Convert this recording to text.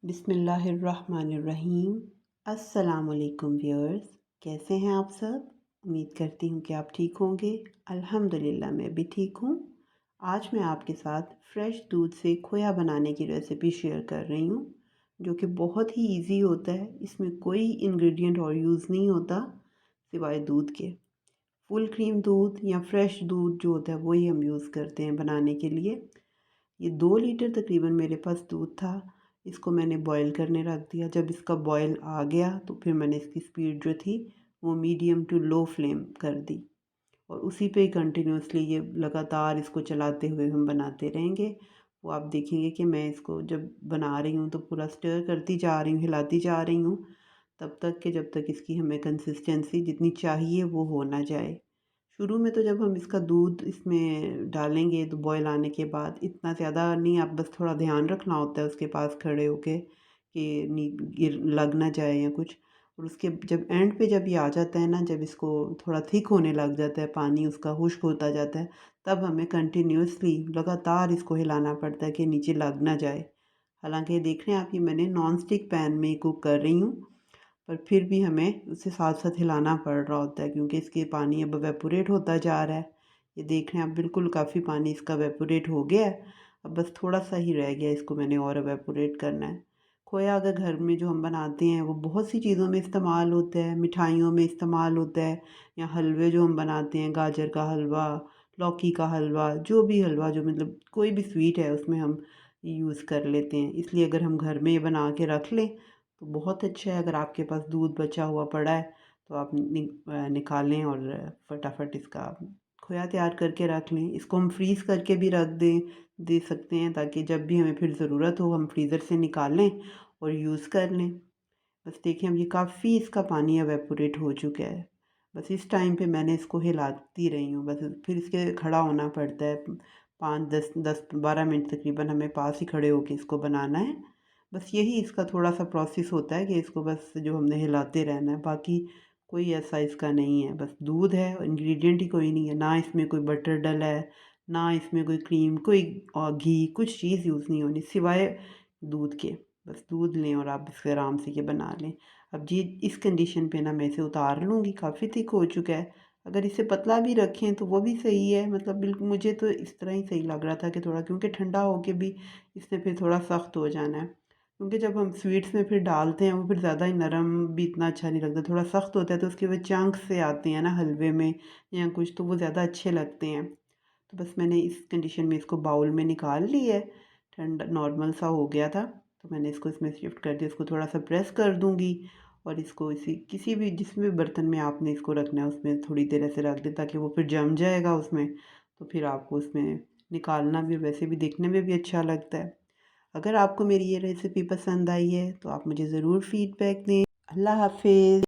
बिस्मिल्लाहिर्रहमानिर्रहीम। अस्सलामुअलैकुम व्यूअर्स, कैसे हैं आप सब। उम्मीद करती हूँ कि आप ठीक होंगे। अल्हम्दुलिल्लाह मैं भी ठीक हूँ। आज मैं आपके साथ फ़्रेश दूध से खोया बनाने की रेसिपी शेयर कर रही हूँ, जो कि बहुत ही इजी होता है। इसमें कोई इंग्रेडिएंट और यूज़ नहीं होता सिवाय दूध के। फुल क्रीम दूध या फ्रेश दूध जो होता है वही हम यूज़ करते हैं बनाने के लिए। ये 2 लीटर तकरीबन मेरे पास दूध था। इसको मैंने बॉईल करने रख दिया। जब इसका बॉईल आ गया तो फिर मैंने इसकी स्पीड जो थी वो मीडियम टू लो फ्लेम कर दी और उसी पे ही कंटिन्यूसली ये लगातार इसको चलाते हुए हम बनाते रहेंगे। वो आप देखेंगे कि मैं इसको जब बना रही हूँ तो पूरा स्टर करती जा रही हूँ, हिलाती जा रही हूँ, तब तक कि जब तक इसकी हमें कंसिस्टेंसी जितनी चाहिए वो हो ना जाए। शुरू में तो जब हम इसका दूध इसमें डालेंगे तो बॉयल आने के बाद इतना ज़्यादा नहीं, आप बस थोड़ा ध्यान रखना होता है उसके पास खड़े होके कि गिर लग ना जाए या कुछ। और उसके जब एंड पे जब ये आ जाता है ना, जब इसको थोड़ा थिक होने लग जाता है, पानी उसका खुश्क होता जाता है, तब हमें कंटिन्यूसली लगातार इसको हिलाना पड़ता है कि नीचे लग ना जाए। हालांकि देख रहे हैं आप, ये मैंने नॉन स्टिक पैन में कुक कर रही हूँ, पर फिर भी हमें उसे साथ साथ हिलाना पड़ रहा होता है क्योंकि इसके पानी अब वेपोरेट होता जा रहा है। ये देख रहे हैं आप, बिल्कुल काफ़ी पानी इसका वेपोरेट हो गया है। अब बस थोड़ा सा ही रह गया, इसको मैंने और वेपोरेट करना है। खोया अगर घर में जो हम बनाते हैं वो बहुत सी चीज़ों में इस्तेमाल होता है, मिठाइयों में इस्तेमाल होता है, या हलवे जो हम बनाते हैं, गाजर का हलवा, लौकी का हलवा, जो भी हलवा, जो मतलब कोई भी स्वीट है उसमें हम यूज़ कर लेते हैं। इसलिए अगर हम घर में ये बना के रख लें तो बहुत अच्छा है। अगर आपके पास दूध बचा हुआ पड़ा है तो आप निकालें और फटाफट इसका खोया तैयार करके रख लें। इसको हम फ्रीज़ करके भी रख दे सकते हैं ताकि जब भी हमें फिर ज़रूरत हो हम फ्रीज़र से निकालें और यूज़ कर लें। बस देखिए, अब ये काफ़ी इसका पानी एवेपोरेट हो चुका है। बस इस टाइम पे मैंने इसको हिलाती रही हूँ, बस फिर इसके खड़ा होना पड़ता है। 5 10 10 12 मिनट तकरीबन हमें पास ही खड़े होकर इसको बनाना है। बस यही इसका थोड़ा सा प्रोसेस होता है कि इसको बस जो हमने हिलाते रहना है, बाकी कोई ऐसा इसका नहीं है। बस दूध है, इंग्रेडिएंट ही कोई नहीं है, ना इसमें कोई बटर डला है, ना इसमें कोई क्रीम, कोई घी, कुछ चीज़ यूज़ नहीं होनी सिवाय दूध के। बस दूध लें और आप इससे आराम से ये बना लें। अब जी इस कंडीशन पे ना मैं इसे उतार लूँगी, काफ़ी थिक हो चुका है। अगर इसे पतला भी रखें तो वो भी सही है, मतलब बिल्कुल मुझे तो इस तरह ही सही लग रहा था कि थोड़ा, क्योंकि ठंडा होके भी इससे फिर थोड़ा सख्त हो जाना है। क्योंकि जब हम स्वीट्स में फिर डालते हैं वो फिर ज़्यादा ही नरम भी इतना अच्छा नहीं लगता, थोड़ा सख्त होता है तो उसके वो चंक्स से आते हैं ना हलवे में या कुछ, तो वो ज़्यादा अच्छे लगते हैं। तो बस मैंने इस कंडीशन में इसको बाउल में निकाल ली है। ठंडा नॉर्मल सा हो गया था तो मैंने इसको इसमें शिफ्ट कर दिया। इसको थोड़ा सा प्रेस कर दूंगी और इसको इसी किसी भी जिसमें भी बर्तन में आपने इसको रखना है उसमें थोड़ी देर ऐसे रख दें ताकि वो फिर जम जाएगा उसमें, तो फिर आपको उसमें निकालना भी वैसे भी देखने में भी अच्छा लगता है। अगर आपको मेरी ये रेसिपी पसंद आई है तो आप मुझे ज़रूर फीडबैक दें। अल्लाह हाफिज़।